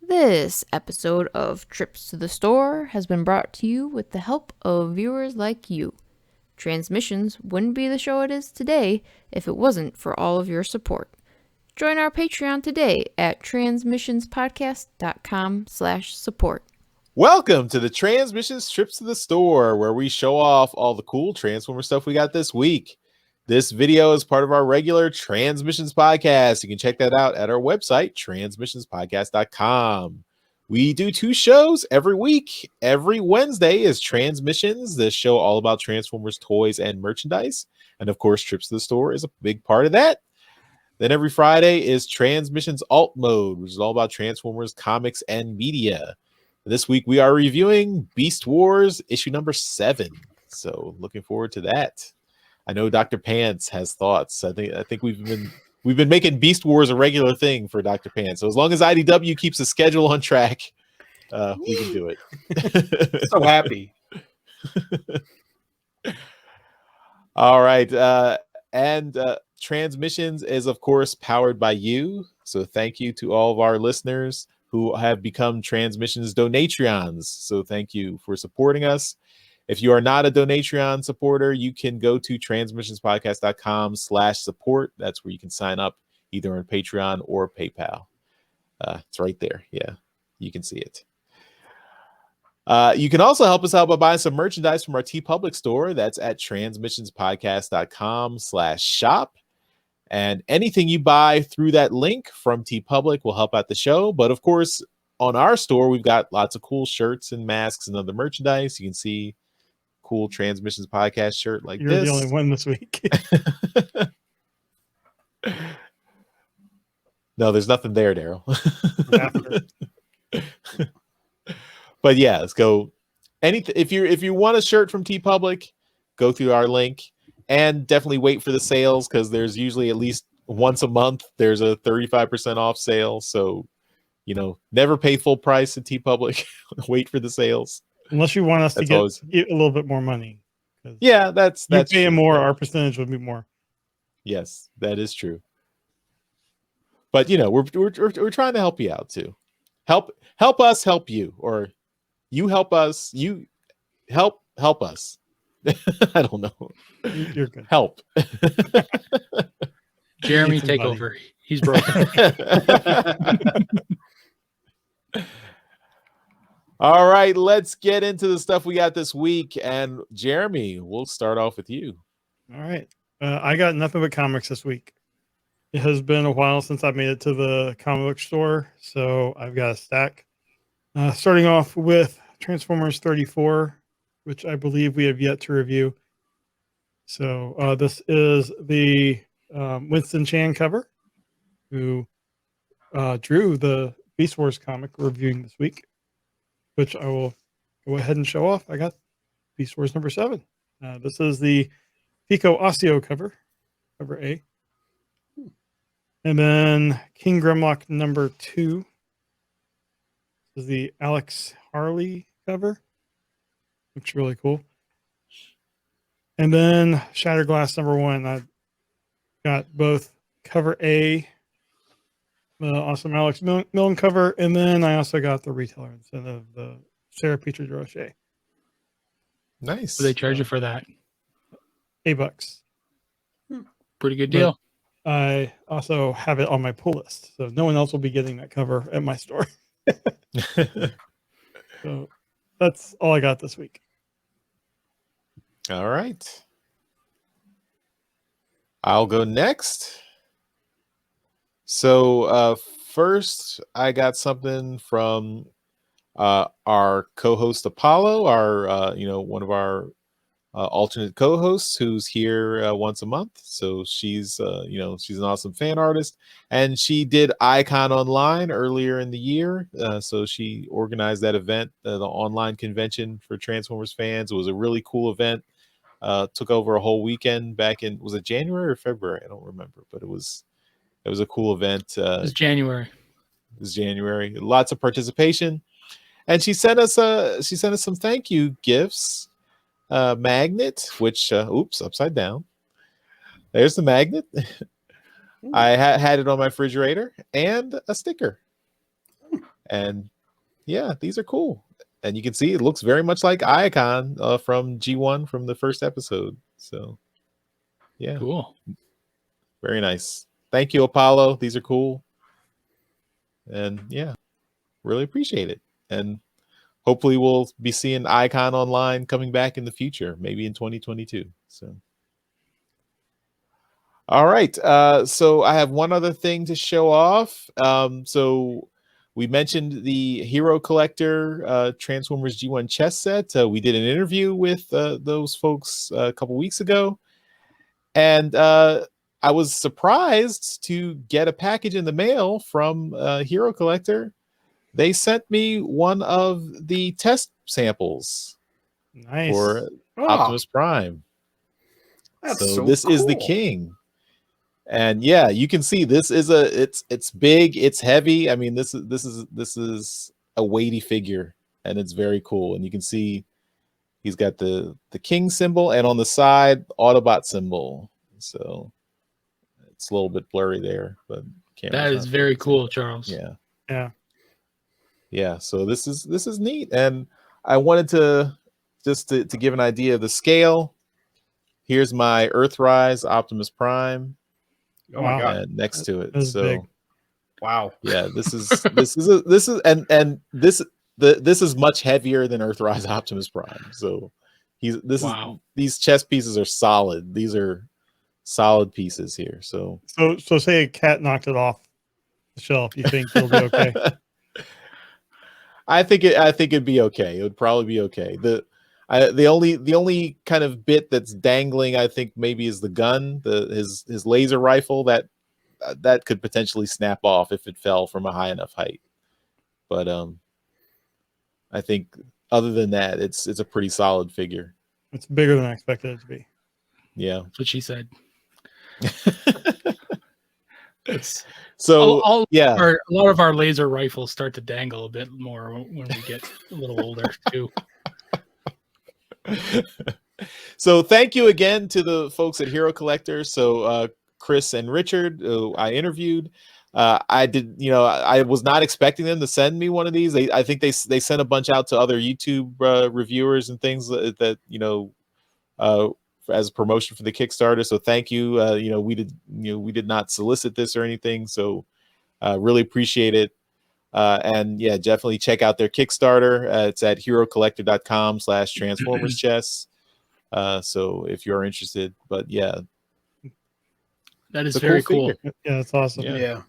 This episode of Trips to the Store has been brought to you with the help of viewers like you. Transmissions wouldn't be the show it is today if it wasn't for all of your support. Join our Patreon today at transmissionspodcast.com/support. Welcome to the Transmissions Trips to the Store, where we show off all the cool Transformer stuff we got this week. This video is part of our regular Transmissions podcast. You can check that out at our website, transmissionspodcast.com. We do 2 shows every week. Every Wednesday is Transmissions, the show all about Transformers toys and merchandise. And of course, Trips to the Store is a big part of that. Then every Friday is Transmissions Alt Mode, which is all about Transformers, comics, and media. This week we are reviewing Beast Wars issue number 7. So looking forward to that. I know Dr. Pants has thoughts. I think we've been making Beast Wars a regular thing for Dr. Pants. So as long as IDW keeps the schedule on track, we can do it. So happy. All right. And Transmissions is, of course, powered by you. So thank you to all of our listeners who have become Transmissions Donatreons. So thank you for supporting us. If you are not a Donatreon supporter, you can go to transmissionspodcast.com/support. That's where you can sign up either on Patreon or PayPal. It's right there. Yeah, you can see it. You can also help us out by buying some merchandise from our TeePublic store. That's at transmissionspodcast.com/shop. And anything you buy through that link from TeePublic will help out the show. But of course, on our store, we've got lots of cool shirts and masks and other merchandise. You can see cool Transmissions podcast shirt like You're this. the only one this week. No, there's nothing there, Darryl. But yeah, let's go. If you want a shirt from TeePublic, go through our link. And definitely wait for the sales, because there's usually at least once a month there's a 35% off sale. So, never pay full price at TeePublic. Wait for the sales. Unless you want us to get a little bit more money. Yeah, that's you pay true. More, our percentage would be more. Yes, that is true. But we're trying to help you out too. Help us help you, or you help us. You help us. I don't know. You're good. Help. Jeremy, take over. He's broken. All right, let's get into the stuff we got this week. And Jeremy, we'll start off with you. All right. I got nothing but comics this week. It has been a while since I made it to the comic book store, so I've got a stack. Starting off with Transformers 34, which I believe we have yet to review. So this is the Winston Chan cover, who drew the Beast Wars comic we're reviewing this week, which I will go ahead and show off. I got Beast Wars number 7. This is the Pico Osseo cover A. And then King Grimlock number 2. This is the Alex Harley cover. Looks really cool. And then Shatterglass number 1. I got both cover A, the awesome Alex Milne cover, and then I also got the retailer instead of the Sarah Peter Drochet. Nice. What do they charge you for that? $8. Pretty good deal. But I also have it on my pull list, so no one else will be getting that cover at my store. So that's all I got this week. All right. I'll go next. So first, I got something from our co-host Apollo, our one of our alternate co-hosts who's here once a month. So she's she's an awesome fan artist, and she did Icon Online earlier in the year. So she organized that event, the online convention for Transformers fans. It was a really cool event. Took over a whole weekend back in, was it January or February? I don't remember, but it was a cool event. It was January. It was January. Lots of participation, and she sent us some thank you gifts. Magnet, which oops, upside down. There's the magnet. I had it on my refrigerator, and a sticker. And yeah, these are cool. And you can see it looks very much like Icon from G1 from the first episode. So yeah, Cool. very nice. Thank you, Apollo. These are cool. And yeah, really appreciate it. And hopefully we'll be seeing Icon online coming back in the future, maybe in 2022. So all right. So I have one other thing to show off. So we mentioned the Hero Collector Transformers G1 chess set. We did an interview with those folks a couple weeks ago. And I was surprised to get a package in the mail from Hero Collector. They sent me one of the test samples Nice. for Optimus Prime. So this is the King. And yeah, you can see this is it's big, it's heavy. I mean, this is a weighty figure, and it's very cool. And you can see he's got the King symbol, and on the side, Autobot symbol. So it's a little bit blurry there, but That is very cool, Charles. Yeah. So this is neat, and I wanted to just to give an idea of the scale. Here's my Earthrise Optimus Prime. Oh my god! And next to it, That's so big. Wow. Yeah, this is much heavier than Earthrise Optimus Prime. So these chess pieces are solid. These are solid pieces here. So say a cat knocked it off the shelf, you think it'll be okay? I think it'd be okay. It would probably be okay. The only kind of bit that's dangling, I think, maybe is the gun, his laser rifle that could potentially snap off if it fell from a high enough height. But I think other than that, it's a pretty solid figure. It's bigger than I expected it to be. Yeah, That's what she said. So a yeah, lot of our laser rifles start to dangle a bit more when we get a little older too. So thank you again to the folks at Hero Collector. So Chris and Richard, who I interviewed, I was not expecting them to send me one of these. I think they sent a bunch out to other YouTube reviewers and things that as a promotion for the Kickstarter. So thank you. We did not solicit this or anything. So really appreciate it. And yeah, definitely check out their Kickstarter. It's at herocollector.com/Transformers chess. So if you're interested, but yeah, that is very cool. Yeah, that's awesome. Yeah.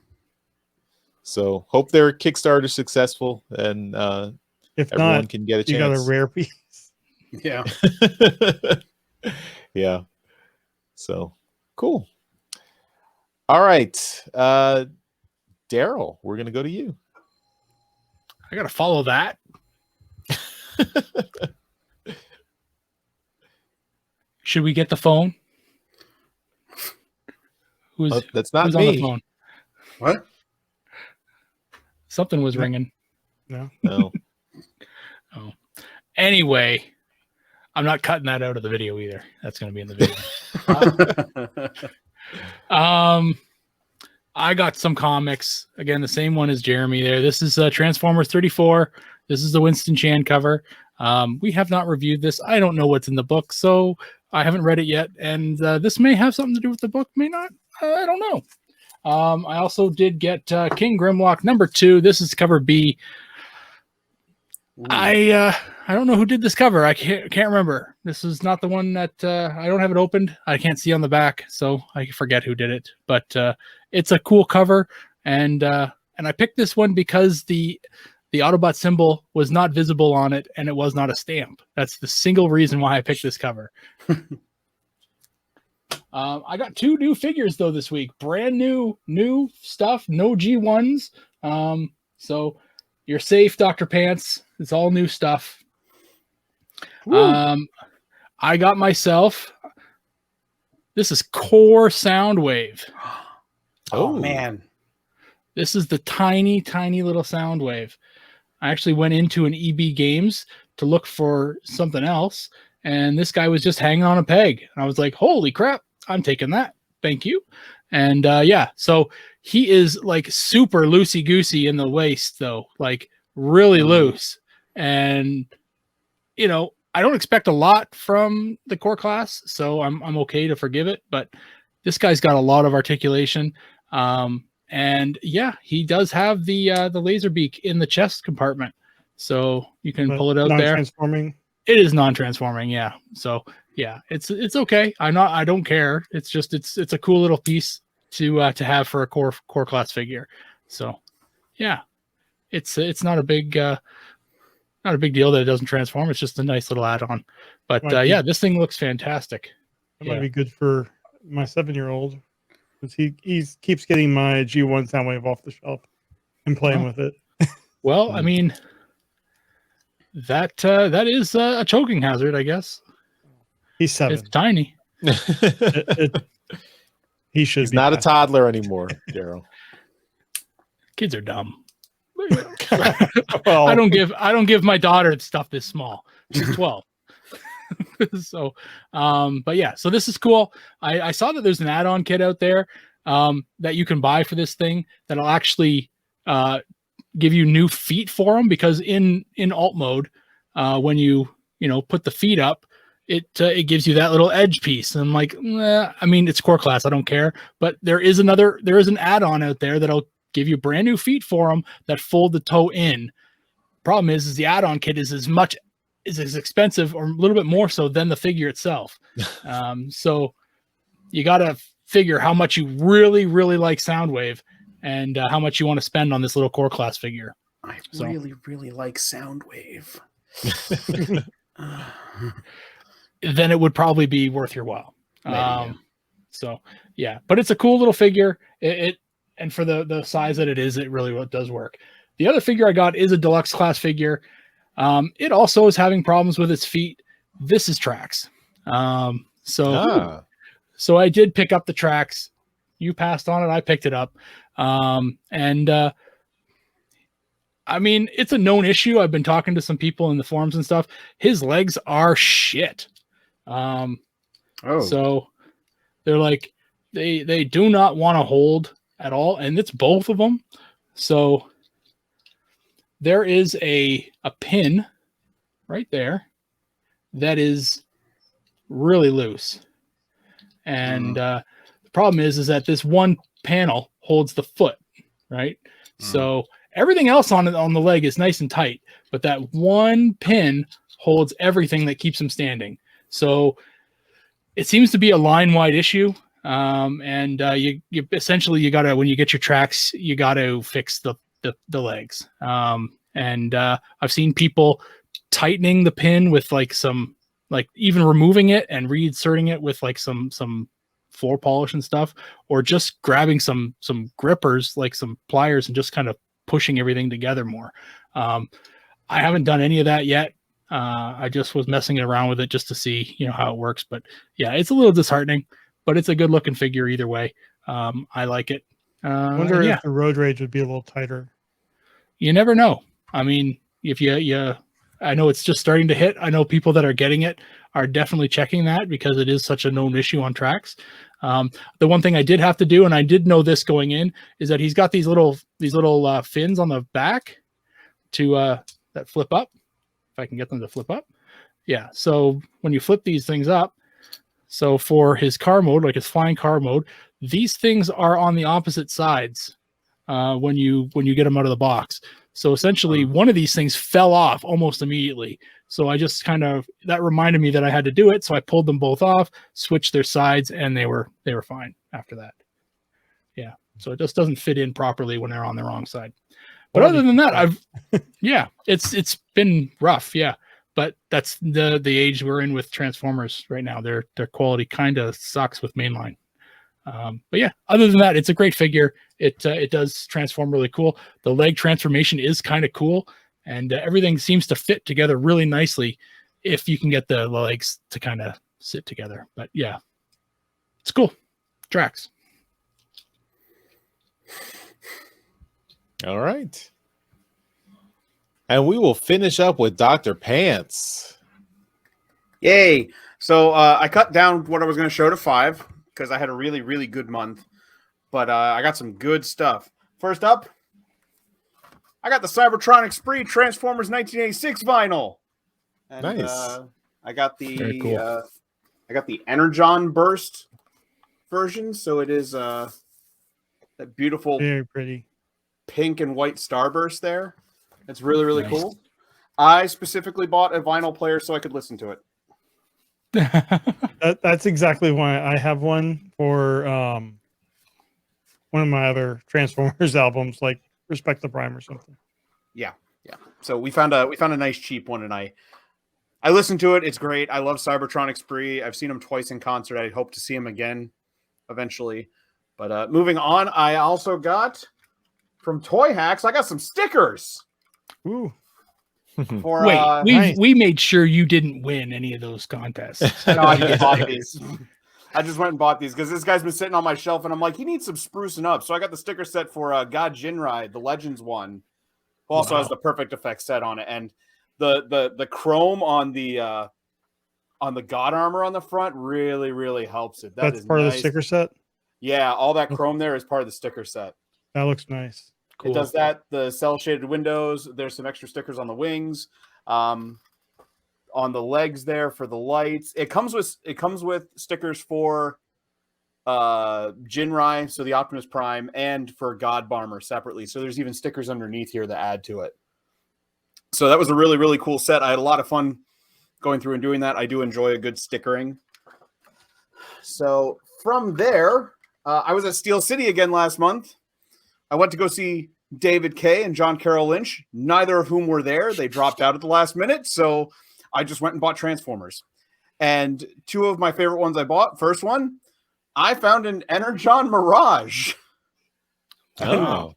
So hope their Kickstarter is successful, and if everyone not, can get a chance. You got a rare piece. Yeah. Yeah. So cool. All right. Darryl, we're gonna go to you. I gotta follow that. Should we get the phone? That's not who's me. on the phone? What? Something was ringing. No. No. Oh. Anyway, I'm not cutting that out of the video either. That's going to be in the video. I got some comics. Again, the same one as Jeremy there. This is Transformers 34. This is the Winston Chan cover. We have not reviewed this. I don't know what's in the book, so I haven't read it yet. And this may have something to do with the book, may not. I don't know. I also did get King Grimlock #2. This is cover B. I don't know who did this cover. I can't remember. This is not the one that I don't have it opened. I can't see on the back, so I forget who did it. But it's a cool cover, and I picked this one because the Autobot symbol was not visible on it, and it was not a stamp. That's the single reason why I picked this cover. I got 2 new figures though this week. Brand new stuff. No G1s. So you're safe, Dr. Pants. It's all new stuff. I got myself. This is Core Soundwave. Oh man. This is the tiny little Soundwave. I actually went into an EB Games to look for something else, and this guy was just hanging on a peg. And I was like, holy crap, I'm taking that. Thank you. And yeah, so he is like super loosey goosey in the waist, though, like really loose. And you know, I don't expect a lot from the core class, so I'm okay to forgive it. But this guy's got a lot of articulation, and yeah, he does have the laser beak in the chest compartment, so you can pull it out there. Non-transforming. It is non-transforming, yeah. So yeah, it's okay. I don't care. It's just it's a cool little piece to have for a core class figure. So yeah, it's not a big deal that it doesn't transform. It's just a nice little add-on. But yeah, this thing looks fantastic. That might be good for my 7-year-old because he keeps getting my G1 Soundwave off the shelf and playing with it. Well, I mean, that is a choking hazard, I guess. He's 7. It's tiny. He should. He's not a toddler anymore, Darryl. Kids are dumb. Well, I don't give my daughter stuff this small. She's 12. So but yeah, so this is cool. I saw that there's an add-on kit out there that you can buy for this thing that'll actually give you new feet for them, because in alt mode when you put the feet up, it gives you that little edge piece. And I'm like, I mean, it's core class, I don't care, but there is an add-on out there that'll give you brand new feet for them that fold the toe in. Problem is the add-on kit is as expensive, or a little bit more so, than the figure itself. So you got to figure how much you really, really like Soundwave and how much you want to spend on this little core class figure. I really, really like Soundwave. Then it would probably be worth your while. So yeah, but it's a cool little figure. And for the size that it is, it really does work. The other figure I got is a deluxe class figure. It also is having problems with its feet. This is Trax. So I did pick up the Trax. You passed on it. I picked it up. I mean, it's a known issue. I've been talking to some people in the forums and stuff. His legs are shit. So they're like, they do not want to hold at all. And it's both of them. So there is a pin right there that is really loose. And the problem is that this one panel holds the foot, right? So everything else on the leg is nice and tight, but that one pin holds everything that keeps him standing. So it seems to be a line-wide issue. You essentially, you gotta, when you get your Trax, you gotta fix the legs. I've seen people tightening the pin with even removing it and reinserting it with some floor polish and stuff, or just grabbing some grippers, like some pliers, and just kind of pushing everything together more. I haven't done any of that yet. I just was messing around with it just to see, how it works. But yeah, it's a little disheartening, but it's a good looking figure either way. I like it. I wonder if the road rage would be a little tighter. You never know. I mean, if I know it's just starting to hit. I know people that are getting it are definitely checking that, because it is such a known issue on Trax. The one thing I did have to do, and I did know this going in, is that he's got these little fins on the back to that flip up. If I can get them to flip up. Yeah. So when you flip these things up, so for his car mode, like his flying car mode, these things are on the opposite sides when you get them out of the box. So essentially, one of these things fell off almost immediately. So I just that reminded me that I had to do it. So I pulled them both off, switched their sides, and they were fine after that. Yeah. So it just doesn't fit in properly when they're on the wrong side. But other than that, it's been rough. Yeah. But that's the age we're in with Transformers right now. Their quality kind of sucks with mainline. But yeah, other than that, it's a great figure. It does transform really cool. The leg transformation is kind of cool, and everything seems to fit together really nicely if you can get the legs to kind of sit together. But yeah, it's cool. Trax. All right. And we will finish up with Dr. Pants. Yay. So I cut down what I was going to show to 5 because I had a really, really good month. but I got some good stuff. First up, I got the Cybertronic Spree Transformers 1986 vinyl. And, Nice. I got Very cool. the Energon Burst version, so it is that beautiful Very pretty. pink and white starburst there. It's really, really Nice. cool. I specifically bought a vinyl player so I could listen to it. That's exactly why I have one for one of my other Transformers albums, like Respect the Prime or something. Yeah. So we found a nice cheap one, and I listened to it. It's great. I love Cybertronic Spree. I've seen him twice in concert. I hope to see him again eventually. But moving on, I also got from Toy Hacks. I got some stickers. Ooh. For Wait, nice. we made sure you didn't win any of those contests. No, I just bought these. I just went and bought these because this guy's been sitting on my shelf, and I'm like, he needs some sprucing up. So I got the sticker set for God Jinrai, the Legends one, who also has the Perfect Effects set on it, and the chrome on the God armor on the front really, really helps it. That's part of the sticker set. Yeah, all that chrome there is part of the sticker set. That looks nice. Cool. It does that. The cell shaded windows. There's some extra stickers on the wings, on the legs there for the lights. It comes with stickers for Jinrai, so the Optimus Prime, and for God Bomber separately. So there's even stickers underneath here that add to it. So that was a really, really cool set. I had a lot of fun going through and doing that. I do enjoy a good stickering. So from there, I was at Steel City again last month. I went to go see David Kay and John Carroll Lynch, neither of whom were there. They dropped out at the last minute, so I just went and bought Transformers. And two of my favorite ones I bought. First one, I found an Energon Mirage. Oh.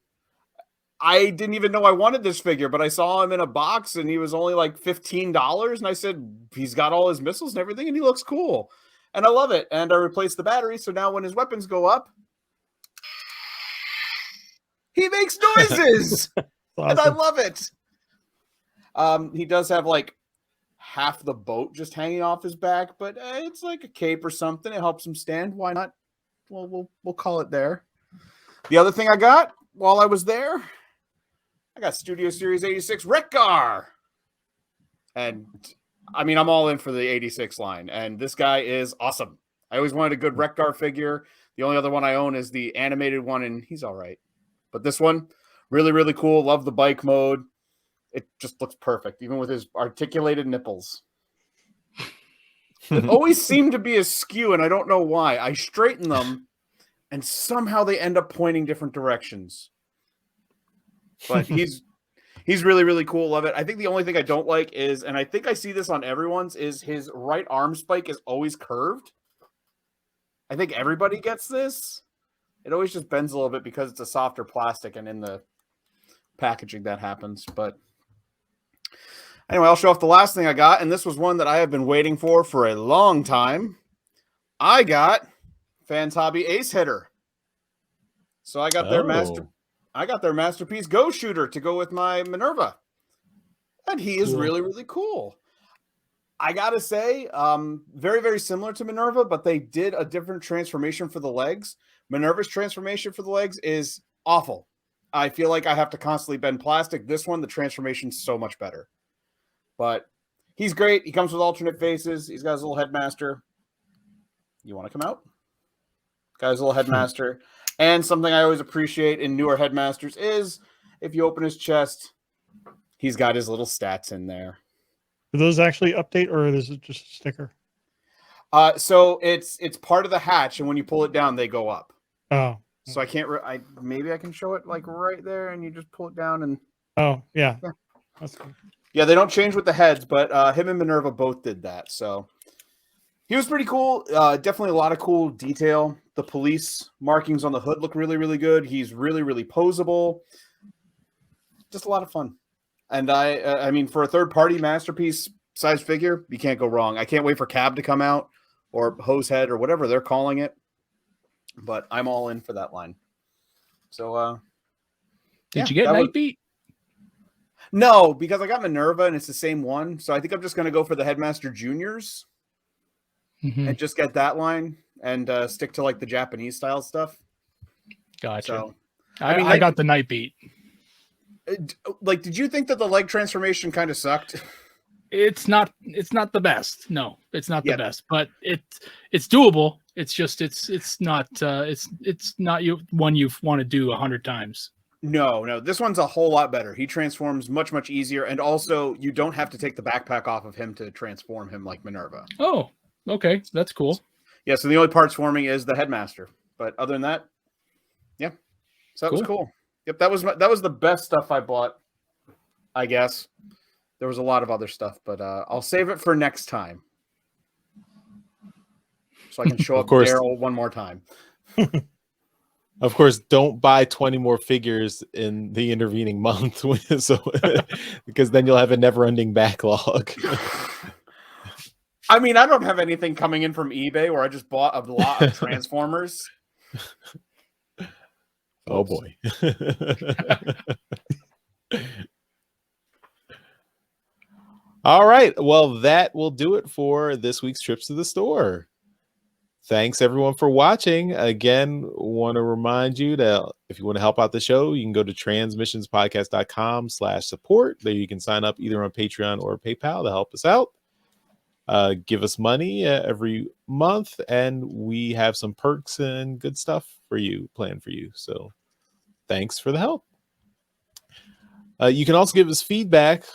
I didn't even know I wanted this figure, but I saw him in a box, and he was only like $15. And I said, he's got all his missiles and everything, and he looks cool. And I love it. And I replaced the battery, so now when his weapons go up, he makes noises. And I love it. He does have like half the boat just hanging off his back, but it's like a cape or something. It helps him stand. Why not? Well, we'll call it there. The other thing I got while I was there, I got Studio Series 86 Wreck-Gar. And I mean, I'm all in for the 86 line, and this guy is awesome. I always wanted a good Wreck-Gar figure. The only other one I own is the animated one, and he's all right. But this one, really, really cool. Love the bike mode. It just looks perfect, even with his articulated nipples. They always seem to be askew, and I don't know why. I straighten them, and somehow they end up pointing different directions. But he's really, really cool. Love it. I think the only thing I don't like is, and I think I see this on everyone's, is his right arm spike is always curved. I think everybody gets this. It always just bends a little bit because it's a softer plastic, and in the packaging that happens. But anyway, I'll show off the last thing I got, and this was one that I have been waiting for a long time. I got Fans Hobby Ace Hitter. So I got their Masterpiece Go Shooter to go with my Minerva. And he is really, really cool. I gotta say, very, very similar to Minerva, but they did a different transformation for the legs. Minerva's transformation for the legs is awful. I feel like I have to constantly bend plastic. This one, the transformation's so much better. But he's great. He comes with alternate faces. He's got his little headmaster. You want to come out? Got his little headmaster. And something I always appreciate in newer headmasters is if you open his chest, he's got his little stats in there. Do those actually update, or is it just a sticker? So it's part of the hatch, and when you pull it down, they go up. Oh. So I can't. Maybe I can show it like right there, and you just pull it down, and Oh, yeah. That's cool. Yeah, they don't change with the heads, but him and Minerva both did that. So he was pretty cool. Definitely a lot of cool detail. The police markings on the hood look really, really good. He's really, really posable. Just a lot of fun. And I mean, for a third-party Masterpiece size figure, you can't go wrong. I can't wait for Cab to come out, or Hosehead, or whatever they're calling it. But I'm all in for that line. So, Did you get Nightbeat? No, because I got Minerva and it's the same one. So I think I'm just going to go for the Headmaster Juniors and just get that line and stick to like the Japanese style stuff. Gotcha. So, I got the night beat. Like, did you think that the leg transformation kind of sucked? It's not the best. No, it's not Yeah. the best, but it's doable. It's just it's not one you want to do 100 times. No, this one's a whole lot better. He transforms much easier, and also you don't have to take the backpack off of him to transform him like Minerva. Oh, okay, that's cool. Yeah, so the only parts forming is the headmaster, but other than that, yeah. So that was cool. Yep, that was the best stuff I bought. I guess there was a lot of other stuff, but I'll save it for next time, so I can show up Darryl one more time. Of course, don't buy 20 more figures in the intervening month, so because then you'll have a never-ending backlog. I mean, I don't have anything coming in from eBay where I just bought a lot of Transformers. Oh boy. All right. Well, that will do it for this week's Trips to the Store. Thanks everyone for watching. Again, want to remind you that if you want to help out the show, you can go to transmissionspodcast.com/support. There you can sign up either on Patreon or PayPal to help us out. Give us money every month, and we have some perks and good stuff for you planned for you. So thanks for the help. You can also give us feedback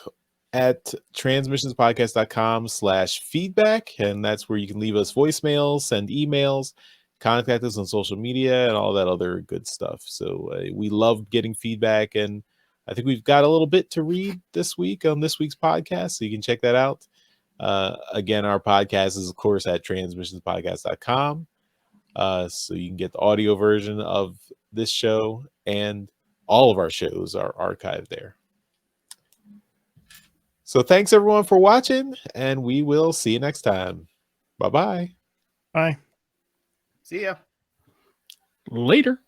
at transmissionspodcast.com/feedback, and that's where you can leave us voicemails, send emails, contact us on social media, and all that other good stuff. So we love getting feedback, and I think we've got a little bit to read this week on this week's podcast, so you can check that out. Again, our podcast is, of course, at transmissionspodcast.com, so you can get the audio version of this show, and all of our shows are archived there. So thanks everyone for watching, and we will see you next time. Bye-bye. Bye. See ya. Later.